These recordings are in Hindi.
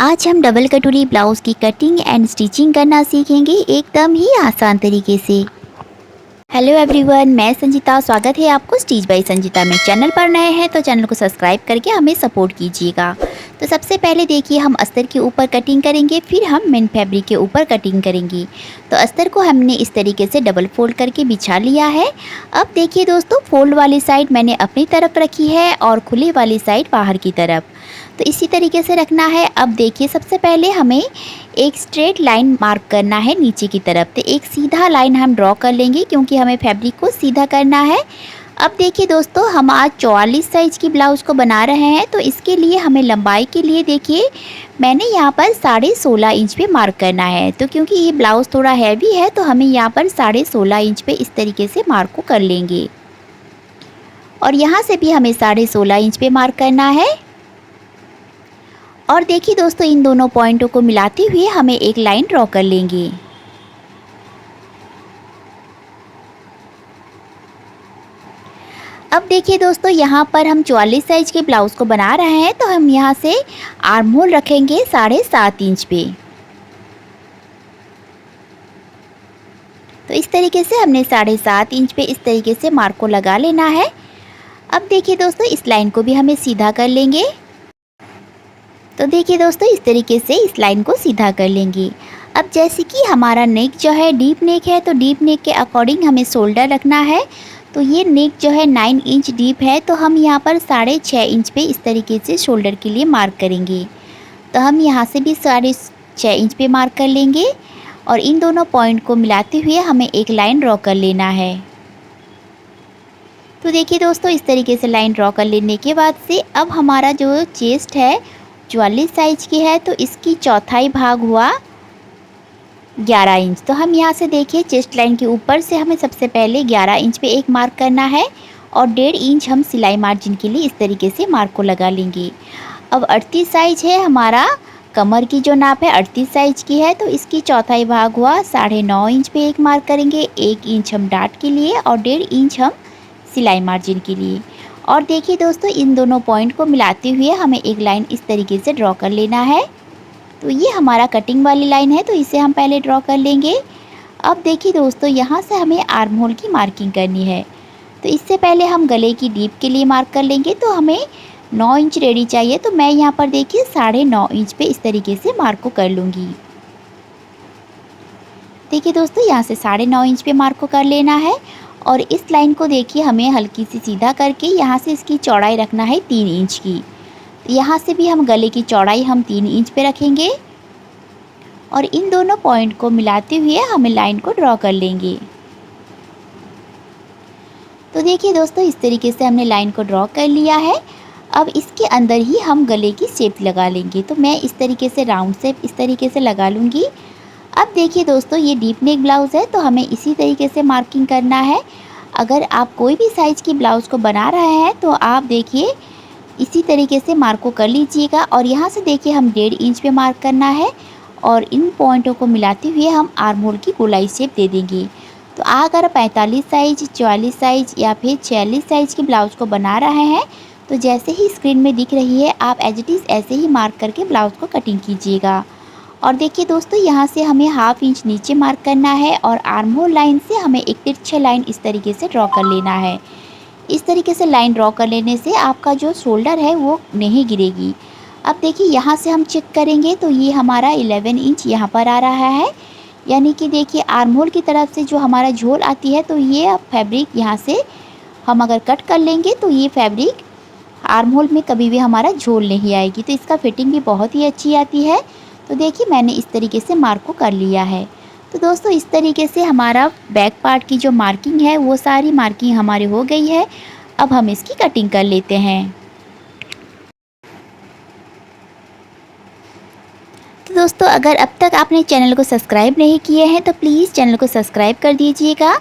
आज हम डबल कटोरी ब्लाउज़ की कटिंग एंड स्टिचिंग करना सीखेंगे एकदम ही आसान तरीके से। हेलो एवरीवन, मैं संजीता। स्वागत है आपको स्टिच बाय संजीता में। चैनल पर नए हैं तो चैनल को सब्सक्राइब करके हमें सपोर्ट कीजिएगा। तो सबसे पहले देखिए, हम अस्तर के ऊपर कटिंग करेंगे, फिर हम मेन फैब्रिक के ऊपर कटिंग करेंगे। तो अस्तर को हमने इस तरीके से डबल फोल्ड करके बिछा लिया है। अब देखिए दोस्तों, फोल्ड वाली साइड मैंने अपनी तरफ रखी है और खुली वाली साइड बाहर की तरफ। तो इसी तरीके से रखना है। अब देखिए, सबसे पहले हमें एक स्ट्रेट लाइन मार्क करना है नीचे की तरफ। तो एक सीधा लाइन हम ड्रॉ कर लेंगे क्योंकि हमें फैब्रिक को सीधा करना है। अब देखिए दोस्तों, हम आज 44 साइज़ की ब्लाउज़ को बना रहे हैं, तो इसके लिए हमें लंबाई के लिए देखिए मैंने यहाँ पर 16.5 इंच पे मार्क करना है। तो क्योंकि ये ब्लाउज़ थोड़ा हैवी है तो हमें यहाँ पर 16.5 इंच पे इस तरीके से मार्क को कर लेंगे। और यहाँ से भी हमें 16.5 इंच पे मार्क करना है। और देखिए दोस्तों, इन दोनों पॉइंटों को मिलाते हुए हमें एक लाइन ड्रॉ कर लेंगे। अब देखिए दोस्तों, यहाँ पर हम 44 साइज के ब्लाउज़ को बना रहे हैं, तो हम यहाँ से आर्म होल रखेंगे 7.5 इंच पे। तो इस तरीके से हमने 7.5 इंच पे इस तरीके से मार्क को लगा लेना है। अब देखिए दोस्तों, इस लाइन को भी हमें सीधा कर लेंगे। तो देखिए दोस्तों, इस तरीके से इस लाइन को सीधा कर लेंगे। अब जैसे कि हमारा नेक जो है डीप नेक है, तो डीप नेक के अकॉर्डिंग हमें शोल्डर रखना है। तो ये नेक जो है 9 इंच डीप है, तो हम यहाँ पर 6.5 इंच पे इस तरीके से शोल्डर के लिए मार्क करेंगे। तो हम यहाँ से भी 6.5 इंच पे मार्क कर लेंगे और इन दोनों पॉइंट को मिलाते हुए हमें एक लाइन ड्रॉ कर लेना है। तो देखिए दोस्तों, इस तरीके से लाइन ड्रॉ कर लेने के बाद से अब हमारा जो चेस्ट है 44 साइज की है, तो इसकी चौथाई भाग हुआ 11 इंच। तो हम यहाँ से देखिए, चेस्ट लाइन के ऊपर से हमें सबसे पहले 11 इंच पे एक मार्क करना है और 1.5 इंच हम सिलाई मार्जिन के लिए इस तरीके से मार्क को लगा लेंगे। अब 38 साइज है हमारा, कमर की जो नाप है 38 साइज की है, तो इसकी चौथाई भाग हुआ 9.5 इंच पे एक मार्क करेंगे। 1 इंच हम डाट के लिए और 1.5 इंच हम सिलाई मार्जिन के लिए। और देखिए दोस्तों, इन दोनों पॉइंट को मिलाते हुए हमें एक लाइन इस तरीके से ड्रॉ कर लेना है। तो ये हमारा कटिंग वाली लाइन है, तो इसे हम पहले ड्रॉ कर लेंगे। अब देखिए दोस्तों, यहाँ से हमें आर्म होल की मार्किंग करनी है। तो इससे पहले हम गले की डीप के लिए मार्क कर लेंगे। तो हमें 9 इंच रेडी चाहिए, तो मैं यहाँ पर देखिए 9.5 इंच पे इस तरीके से मार्क को कर लूँगी। देखिए दोस्तों, यहाँ से 9.5 इंच पे मार्क को कर लेना है और इस लाइन को देखिए हमें हल्की सी सीधा करके यहाँ से इसकी चौड़ाई रखना है 3 इंच की। तो यहाँ से भी हम गले की चौड़ाई हम 3 इंच पे रखेंगे और इन दोनों पॉइंट को मिलाते हुए हमें लाइन को ड्रॉ कर लेंगे। तो देखिए दोस्तों, इस तरीके से हमने लाइन को ड्रॉ कर लिया है। अब इसके अंदर ही हम गले की शेप लगा लेंगे। तो मैं इस तरीके से राउंड शेप इस तरीके से लगा लूँगी। अब देखिए दोस्तों, ये डीप नेक ब्लाउज़ है, तो हमें इसी तरीके से मार्किंग करना है। अगर आप कोई भी साइज़ की ब्लाउज़ को बना रहे हैं तो आप देखिए इसी तरीके से मार्क को कर लीजिएगा। और यहाँ से देखिए हम 1.5 इंच पे मार्क करना है और इन पॉइंटों को मिलाते हुए हम आर्म होल की गोलाई शेप दे देंगे। तो अगर 45 साइज़, 44 साइज़ या फिर 46 साइज़ की ब्लाउज़ को बना रहे हैं, तो जैसे ही स्क्रीन में दिख रही है आप एज इट इज़ ऐसे ही मार्क करके ब्लाउज़ को कटिंग कीजिएगा। और देखिए दोस्तों, यहाँ से हमें 1/2 इंच नीचे मार्क करना है और आर्म होल लाइन से हमें एक तिरछा लाइन इस तरीके से ड्रॉ कर लेना है। इस तरीके से लाइन ड्रॉ कर लेने से आपका जो शोल्डर है वो नहीं गिरेगी। अब देखिए, यहाँ से हम चेक करेंगे तो ये हमारा 11 इंच यहाँ पर आ रहा है। यानी कि देखिए, आर्म होल की तरफ से जो हमारा झोल आती है, तो ये अब फैब्रिक यहाँ से हम अगर कट कर लेंगे तो ये फैब्रिक आर्म होल में कभी भी हमारा झोल नहीं आएगी। तो इसका फिटिंग भी बहुत ही अच्छी आती है। तो देखिए, मैंने इस तरीके से मार्क को कर लिया है। तो दोस्तों, इस तरीके से हमारा बैक पार्ट की जो मार्किंग है वो सारी मार्किंग हमारी हो गई है। अब हम इसकी कटिंग कर लेते हैं। तो दोस्तों, अगर अब तक आपने चैनल को सब्सक्राइब नहीं किए हैं तो प्लीज़ चैनल को सब्सक्राइब कर दीजिएगा।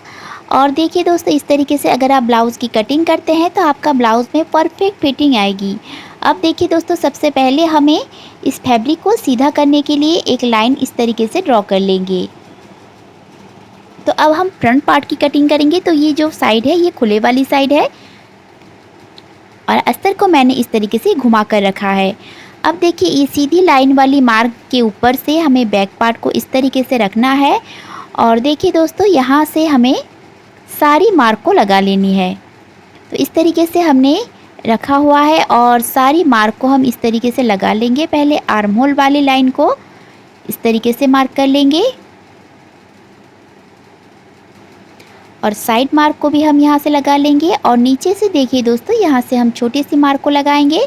और देखिए दोस्तों, इस तरीके से अगर आप ब्लाउज़ की कटिंग करते हैं तो आपका ब्लाउज़ में परफेक्ट फिटिंग आएगी। अब देखिए दोस्तों, सबसे पहले हमें इस फैब्रिक को सीधा करने के लिए एक लाइन इस तरीके से ड्रॉ कर लेंगे। तो अब हम फ्रंट पार्ट की कटिंग करेंगे। तो ये जो साइड है ये खुले वाली साइड है और अस्तर को मैंने इस तरीके से घुमा कर रखा है। अब देखिए ये सीधी लाइन वाली मार्क के ऊपर से हमें बैक पार्ट को इस तरीके से रखना है और देखिए दोस्तों यहाँ से हमें सारी मार्क को लगा लेनी है। तो इस तरीके से हमने रखा हुआ है और सारी मार्क को हम इस तरीके से लगा लेंगे। पहले आर्म होल वाली लाइन को इस तरीके से मार्क कर लेंगे और साइड मार्क को भी हम यहाँ से लगा लेंगे और नीचे से देखिए दोस्तों यहाँ से हम छोटी सी मार्क को लगाएंगे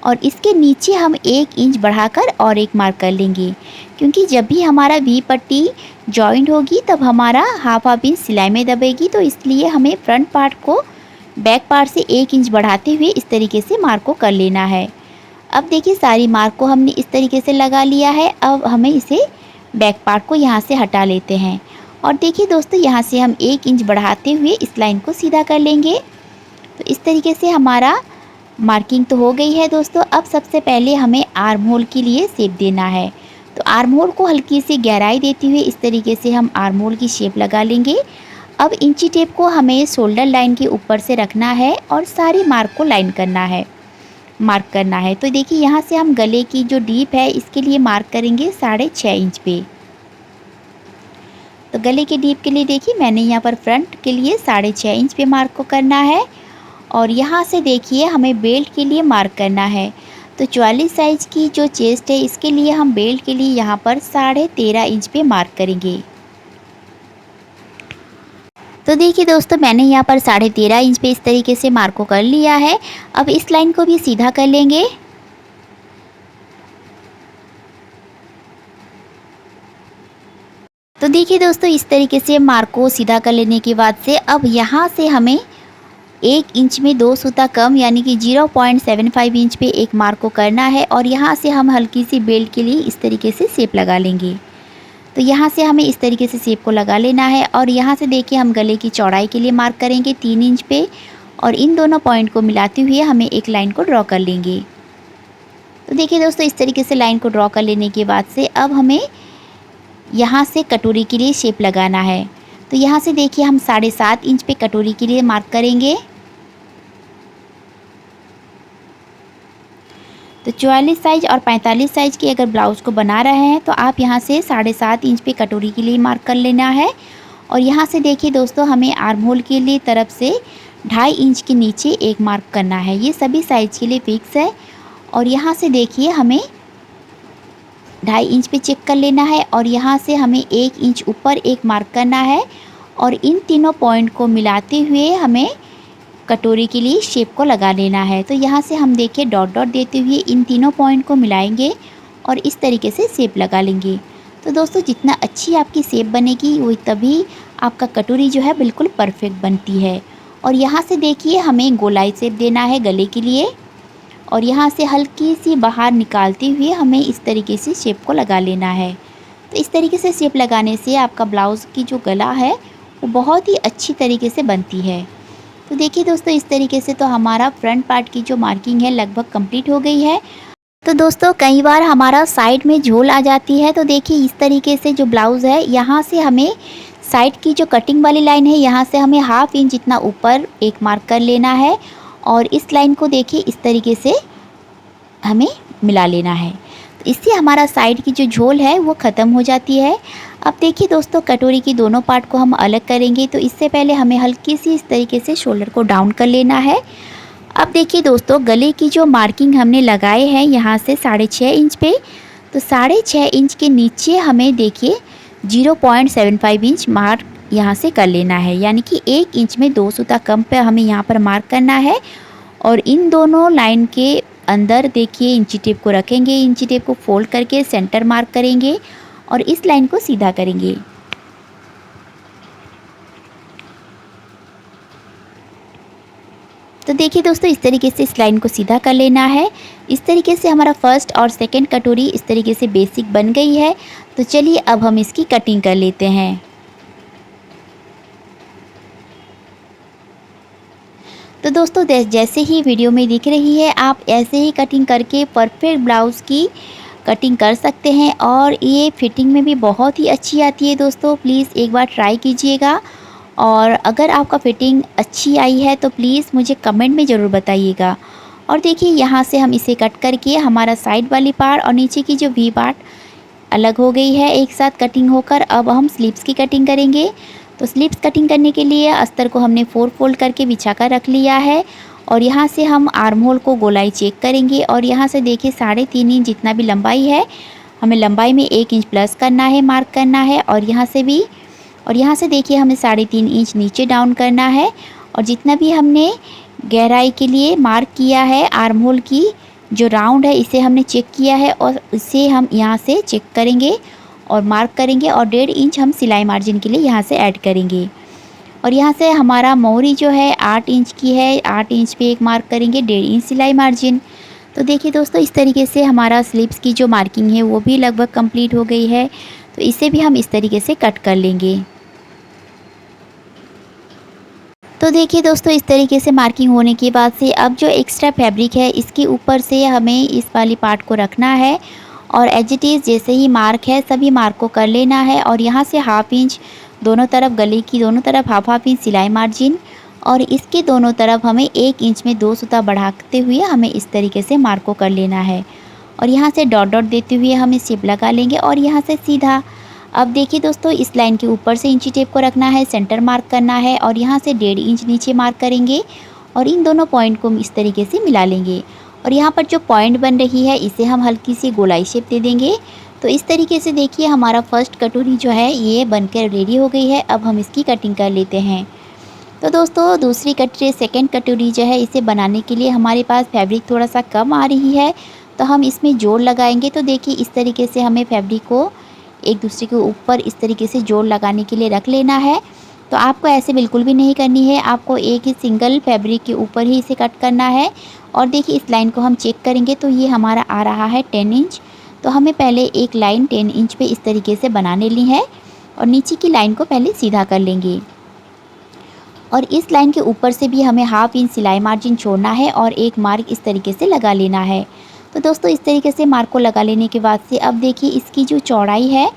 और इसके नीचे हम 1 इंच बढ़ाकर और एक मार्क कर लेंगे, क्योंकि जब भी हमारा वी पट्टी जॉइंट होगी तब हमारा हाफ इंच सिलाई में दबेगी। तो इसलिए हमें फ्रंट पार्ट को बैक पार्ट से 1 इंच बढ़ाते हुए इस तरीके से मार्क को कर लेना है। अब देखिए सारी मार्क को हमने इस तरीके से लगा लिया है। अब हमें इसे बैक पार्ट को यहाँ से हटा लेते हैं और देखिए दोस्तों यहाँ से हम 1 इंच बढ़ाते हुए इस लाइन को सीधा कर लेंगे। तो इस तरीके से हमारा मार्किंग तो हो गई है दोस्तों। अब सबसे पहले हमें आर्म होल के लिए शेप देना है। तो आर्म होल को हल्की सी गहराई देते हुए इस तरीके से हम आर्म होल की शेप लगा लेंगे। अब इंची टेप को हमें शोल्डर लाइन के ऊपर से रखना है और सारी मार्क को लाइन करना है, मार्क करना है। तो देखिए यहाँ से हम गले की जो डीप है इसके लिए मार्क करेंगे 6.5 इंच पे। तो गले के डीप के लिए देखिए मैंने यहाँ पर फ्रंट के लिए 6.5 इंच पे मार्क को करना है और यहाँ से देखिए हमें बेल्ट के लिए मार्क करना है। तो 44 साइज की जो चेस्ट है इसके लिए हम बेल्ट के लिए यहाँ पर 13.5 इंच पे मार्क करेंगे। तो देखिए दोस्तों मैंने यहाँ पर 13.5 इंच पे इस तरीके से मार्क को कर लिया है। अब इस लाइन को भी सीधा कर लेंगे। तो देखिए दोस्तों इस तरीके से मार्क को सीधा कर लेने के बाद से अब यहाँ से हमें 1 इंच में 2 सूता कम यानी कि 0.75 इंच पे एक मार्क को करना है और यहाँ से हम हल्की सी बेल्ट के लिए इस तरीके से शेप लगा लेंगे। तो यहाँ से हमें इस तरीके से शेप को लगा लेना है और यहाँ से देखिए हम गले की चौड़ाई के लिए मार्क करेंगे 3 इंच पे और इन दोनों पॉइंट को मिलाते हुए हमें एक लाइन को ड्रॉ कर लेंगे। तो देखिए दोस्तों इस तरीके से लाइन को ड्रॉ कर लेने के बाद से अब हमें यहाँ से कटोरी के लिए शेप लगाना है। तो यहाँ से देखिए हम 7.5 इंच पे कटोरी के लिए मार्क करेंगे। तो 44 साइज और 45 साइज की अगर ब्लाउज़ को बना रहे हैं तो आप यहाँ से 7.5 इंच पे कटोरी के लिए मार्क कर लेना है। और यहाँ से देखिए दोस्तों हमें आर्म होल के लिए तरफ से 2.5 इंच के नीचे एक मार्क करना है। ये सभी साइज के लिए फिक्स है। और यहाँ से देखिए हमें 2.5 इंच पे चेक कर लेना है और यहाँ से हमें 1 इंच ऊपर एक मार्क करना है और इन तीनों पॉइंट को मिलाते हुए हमें कटोरी के लिए शेप को लगा लेना है। तो यहाँ से हम देखिए डॉट डॉट देते हुए इन तीनों पॉइंट को मिलाएंगे और इस तरीके से शेप लगा लेंगे। तो दोस्तों जितना अच्छी आपकी शेप बनेगी वही तभी आपका कटोरी जो है बिल्कुल परफेक्ट बनती है। और यहाँ से देखिए हमें गोलाई शेप देना है गले के लिए और यहाँ से हल्की सी बाहर निकालते हुए हमें इस तरीके से शेप को लगा लेना है। तो इस तरीके से शेप लगाने से आपका ब्लाउज़ की जो गला है वो बहुत ही अच्छी तरीके से बनती है। तो देखिए दोस्तों इस तरीके से तो हमारा फ्रंट पार्ट की जो मार्किंग है लगभग कंप्लीट हो गई है। तो दोस्तों कई बार हमारा साइड में झोल आ जाती है। तो देखिए इस तरीके से जो ब्लाउज़ है यहाँ से हमें साइड की जो कटिंग वाली लाइन है यहाँ से हमें 1/2 इंच जितना ऊपर एक मार्क कर लेना है और इस लाइन को देखिए इस तरीके से हमें मिला लेना है। तो इससे हमारा साइड की जो झोल है वो ख़त्म हो जाती है। अब देखिए दोस्तों कटोरी की दोनों पार्ट को हम अलग करेंगे। तो इससे पहले हमें हल्की सी इस तरीके से शोल्डर को डाउन कर लेना है। अब देखिए दोस्तों गले की जो मार्किंग हमने लगाए हैं यहाँ से 6.5 इंच पे, तो 6.5 इंच के नीचे हमें देखिए 0.75 इंच मार्क यहाँ से कर लेना है, यानी कि 1 इंच में 2 सूता कम पे हमें यहाँ पर मार्क करना है। और इन दोनों लाइन के अंदर देखिए इंची टेप को रखेंगे, इंची टेप को फोल्ड करके सेंटर मार्क करेंगे और इस लाइन को सीधा करेंगे। तो देखिए दोस्तों इस तरीके से इस लाइन को सीधा कर लेना है। इस तरीके से हमारा फर्स्ट और सेकंड कटोरी इस तरीके से बेसिक बन गई है। तो चलिए अब हम इसकी कटिंग कर लेते हैं। तो दोस्तों जैसे ही वीडियो में दिख रही है आप ऐसे ही कटिंग करके परफेक्ट ब्लाउज़ की कटिंग कर सकते हैं और ये फिटिंग में भी बहुत ही अच्छी आती है। दोस्तों प्लीज़ एक बार ट्राई कीजिएगा और अगर आपका फिटिंग अच्छी आई है तो प्लीज़ मुझे कमेंट में ज़रूर बताइएगा। और देखिए यहाँ से हम इसे कट करके हमारा साइड वाली पार्ट और नीचे की जो वी पार्ट अलग हो गई है एक साथ कटिंग होकर। अब हम स्लीव्स की कटिंग करेंगे। तो स्लीव्स कटिंग करने के लिए अस्तर को हमने 4 फोल्ड करके बिछा कर रख लिया है और यहाँ से हम आर्म होल को गोलाई चेक करेंगे और यहाँ से देखिए 3.5 इंच जितना भी लंबाई है हमें लंबाई में 1 इंच प्लस करना है, मार्क करना है और यहाँ से भी। और यहाँ से देखिए हमें 3.5 इंच नीचे डाउन करना है और जितना भी हमने गहराई के लिए मार्क किया है आर्म होल की जो राउंड है इसे हमने चेक किया है और इसे हम यहाँ से चेक करेंगे और मार्क करेंगे और 1.5 इंच हम सिलाई मार्जिन के लिए यहाँ से ऐड करेंगे। और यहाँ से हमारा मोहरी जो है 8 इंच की है, 8 इंच पे एक मार्क करेंगे, 1.5 इंच सिलाई मार्जिन। तो देखिए दोस्तों इस तरीके से हमारा स्लीव्स की जो मार्किंग है वो भी लगभग कंप्लीट हो गई है। तो इसे भी हम इस तरीके से कट कर लेंगे। तो देखिए दोस्तों इस तरीके से मार्किंग होने के बाद से अब जो एक्स्ट्रा फैब्रिक है इसके ऊपर से हमें इस वाली पार्ट को रखना है और एज इट इज़ जैसे ही मार्क है सभी मार्क को कर लेना है। और यहाँ से 1/2 इंच दोनों तरफ गले की दोनों तरफ 1/2 इंच सिलाई मार्जिन और इसके दोनों तरफ हमें 1 इंच में 2 सूता बढ़ाते हुए हमें इस तरीके से मार्क को कर लेना है। और यहाँ से डॉट डॉट देते हुए हमें सिप लगा लेंगे और यहाँ से सीधा। अब देखिए दोस्तों इस लाइन के ऊपर से इंची टेप को रखना है, सेंटर मार्क करना है और यहाँ से 1.5 इंच नीचे मार्क करेंगे और इन दोनों पॉइंट को इस तरीके से मिला लेंगे। और यहाँ पर जो पॉइंट बन रही है इसे हम हल्की सी गोलाई शेप दे देंगे। तो इस तरीके से देखिए हमारा फर्स्ट कटोरी जो है ये बनकर रेडी हो गई है। अब हम इसकी कटिंग कर लेते हैं। तो दोस्तों दूसरी कटोरी सेकेंड कटोरी जो है इसे बनाने के लिए हमारे पास फैब्रिक थोड़ा सा कम आ रही है तो हम इसमें जोड़ लगाएंगे। तो देखिए इस तरीके से हमें फैब्रिक को एक दूसरे के ऊपर इस तरीके से जोड़ लगाने के लिए रख लेना है। तो आपको ऐसे बिल्कुल भी नहीं करनी है, आपको एक ही सिंगल फैब्रिक के ऊपर ही इसे कट करना है। और देखिए इस लाइन को हम चेक करेंगे तो ये हमारा आ रहा है 10 इंच। तो हमें पहले एक लाइन 10 इंच पे इस तरीके से बनाने ली है और नीचे की लाइन को पहले सीधा कर लेंगे। और इस लाइन के ऊपर से भी हमें 1/2 इंच सिलाई मार्जिन छोड़ना है और एक मार्क इस तरीके से लगा लेना है। तो दोस्तों इस तरीके से मार्क को लगा लेने के बाद से अब देखिए इसकी जो चौड़ाई है,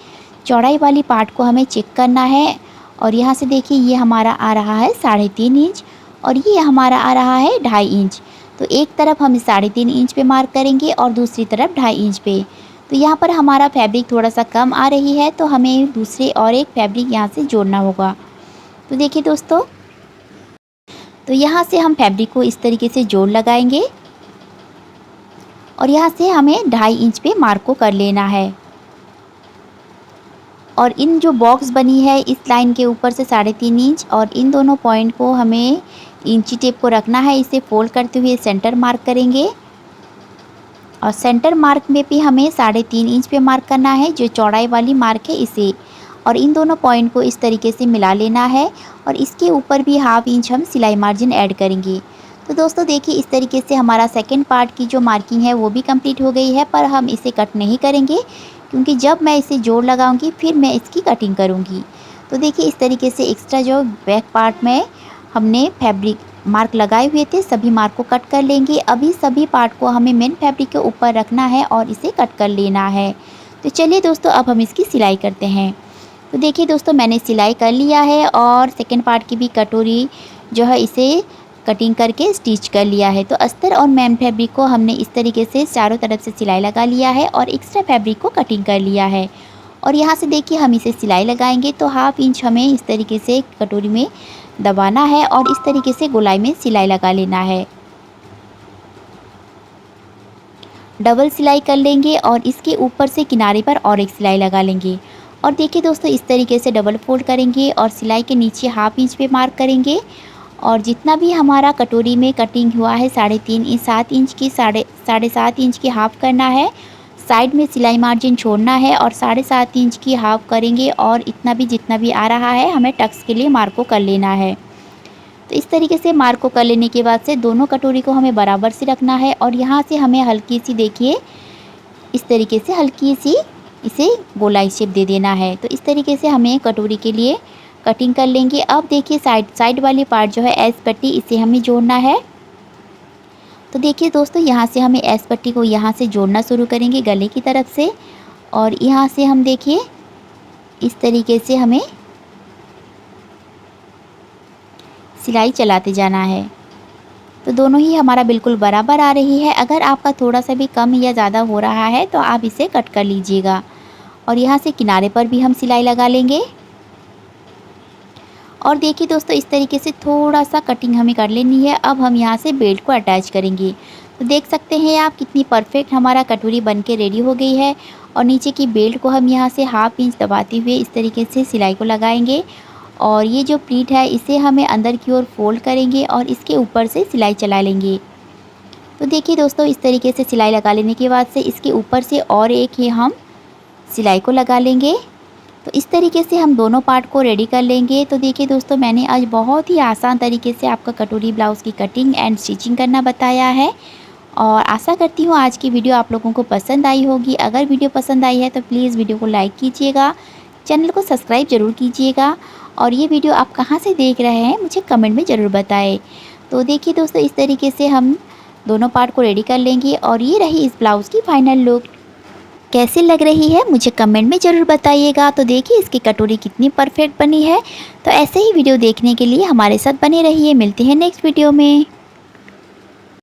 चौड़ाई वाली पार्ट को हमें चेक करना है। और यहाँ से देखिए ये हमारा आ रहा है 3.5 इंच और ये हमारा आ रहा है 2.5 इंच। तो एक तरफ हम 3.5 इंच पे मार्क करेंगे और दूसरी तरफ 2.5 इंच पे। तो यहाँ पर हमारा फैब्रिक थोड़ा सा कम आ रही है तो हमें दूसरे और एक फैब्रिक यहाँ से जोड़ना होगा। तो देखिए दोस्तों तो यहाँ से हम फैब्रिक को इस तरीके से जोड़ लगाएंगे और यहाँ से हमें 2.5 इंच पे मार्क को कर लेना है। और इन जो बॉक्स बनी है इस लाइन के ऊपर से 3.5 इंच और इन दोनों पॉइंट को हमें इंची टेप को रखना है, इसे फोल्ड करते हुए सेंटर मार्क करेंगे। और सेंटर मार्क में भी हमें 3.5 इंच पे मार्क करना है, जो चौड़ाई वाली मार्क है इसे। और इन दोनों पॉइंट को इस तरीके से मिला लेना है और इसके ऊपर भी 1/2 इंच हम सिलाई मार्जिन ऐड करेंगे। तो दोस्तों देखिए इस तरीके से हमारा सेकंड पार्ट की जो मार्किंग है वो भी कंप्लीट हो गई है, पर हम इसे कट नहीं करेंगे क्योंकि जब मैं इसे जोड़ लगाऊंगी फिर मैं इसकी कटिंग करूंगी। तो देखिए इस तरीके से एक्स्ट्रा जो बैक पार्ट में हमने फैब्रिक मार्क लगाए हुए थे सभी मार्क को कट कर लेंगे। अभी सभी पार्ट को हमें मेन फैब्रिक के ऊपर रखना है और इसे कट कर लेना है। तो चलिए दोस्तों अब हम इसकी सिलाई करते हैं। तो देखिए दोस्तों मैंने सिलाई कर लिया है और सेकंड पार्ट की भी कटोरी जो है इसे कटिंग करके स्टिच कर लिया है। तो अस्तर और मेन फैब्रिक को हमने इस तरीके से चारों तरफ से सिलाई लगा लिया है और एक्स्ट्रा फैब्रिक को कटिंग कर लिया है। और यहाँ से देखिए हम इसे सिलाई लगाएंगे तो 1/2 इंच हमें इस तरीके से कटोरी में दबाना है और इस तरीके से गोलाई में सिलाई लगा लेना है। डबल सिलाई कर लेंगे और इसके ऊपर से किनारे पर और एक सिलाई लगा लेंगे। और देखिए दोस्तों इस तरीके से डबल फोल्ड करेंगे और सिलाई के नीचे 1/2 इंच पे मार्क करेंगे। और जितना भी हमारा कटोरी में कटिंग हुआ है 3.5 इंच 7 इंच की 7.5 इंच की हाफ करना है, साइड में सिलाई मार्जिन छोड़ना है और 7.5 इंच की हाफ करेंगे और इतना भी जितना भी आ रहा है हमें टक्स के लिए मार्क को कर लेना है। तो इस तरीके से मार्क को कर लेने के बाद से दोनों कटोरी को हमें बराबर से रखना है और यहाँ से हमें हल्की सी देखिए इस तरीके से हल्की सी इसे गोलाई शेप दे देना है। तो इस तरीके से हमें कटोरी के लिए कटिंग कर लेंगे। अब देखिए साइड वाली पार्ट जो है एस पट्टी इसे हमें जोड़ना है। तो देखिए दोस्तों यहाँ से हमें एस पट्टी को यहाँ से जोड़ना शुरू करेंगे गले की तरफ से और यहाँ से हम देखिए इस तरीके से हमें सिलाई चलाते जाना है। तो दोनों ही हमारा बिल्कुल बराबर आ रही है। अगर आपका थोड़ा सा भी कम या ज़्यादा हो रहा है तो आप इसे कट कर लीजिएगा। और यहाँ से किनारे पर भी हम सिलाई लगा लेंगे। और देखिए दोस्तों, इस तरीके से थोड़ा सा कटिंग हमें कर लेनी है। अब हम यहाँ से बेल्ट को अटैच करेंगे। तो देख सकते हैं आप कितनी परफेक्ट हमारा कटोरी बन के रेडी हो गई है। और नीचे की बेल्ट को हम यहाँ से 1/2 इंच दबाते हुए इस तरीके से सिलाई को लगाएंगे। और ये जो प्लीट है इसे हमें अंदर की ओर फोल्ड करेंगे और इसके ऊपर से सिलाई चला लेंगे। तो देखिए दोस्तों, इस तरीके से सिलाई लगा लेने के बाद से इसके ऊपर से और एक ही हम सिलाई को लगा लेंगे। तो इस तरीके से हम दोनों पार्ट को रेडी कर लेंगे। तो देखिए दोस्तों, मैंने आज बहुत ही आसान तरीके से आपका कटोरी ब्लाउज़ की कटिंग एंड स्टिचिंग करना बताया है। और आशा करती हूँ आज की वीडियो आप लोगों को पसंद आई होगी। अगर वीडियो पसंद आई है तो प्लीज़ वीडियो को लाइक कीजिएगा, चैनल को सब्सक्राइब ज़रूर कीजिएगा। और ये वीडियो आप कहाँ से देख रहे हैं मुझे कमेंट में ज़रूर बताएं। तो देखिए दोस्तों, इस तरीके से हम दोनों पार्ट को रेडी कर लेंगे। और ये रही इस ब्लाउज़ की फाइनल लुक। कैसी लग रही है मुझे कमेंट में ज़रूर बताइएगा। तो देखिए इसकी कटोरी कितनी परफेक्ट बनी है। तो ऐसे ही वीडियो देखने के लिए हमारे साथ बने रहिए। मिलते हैं नेक्स्ट वीडियो में।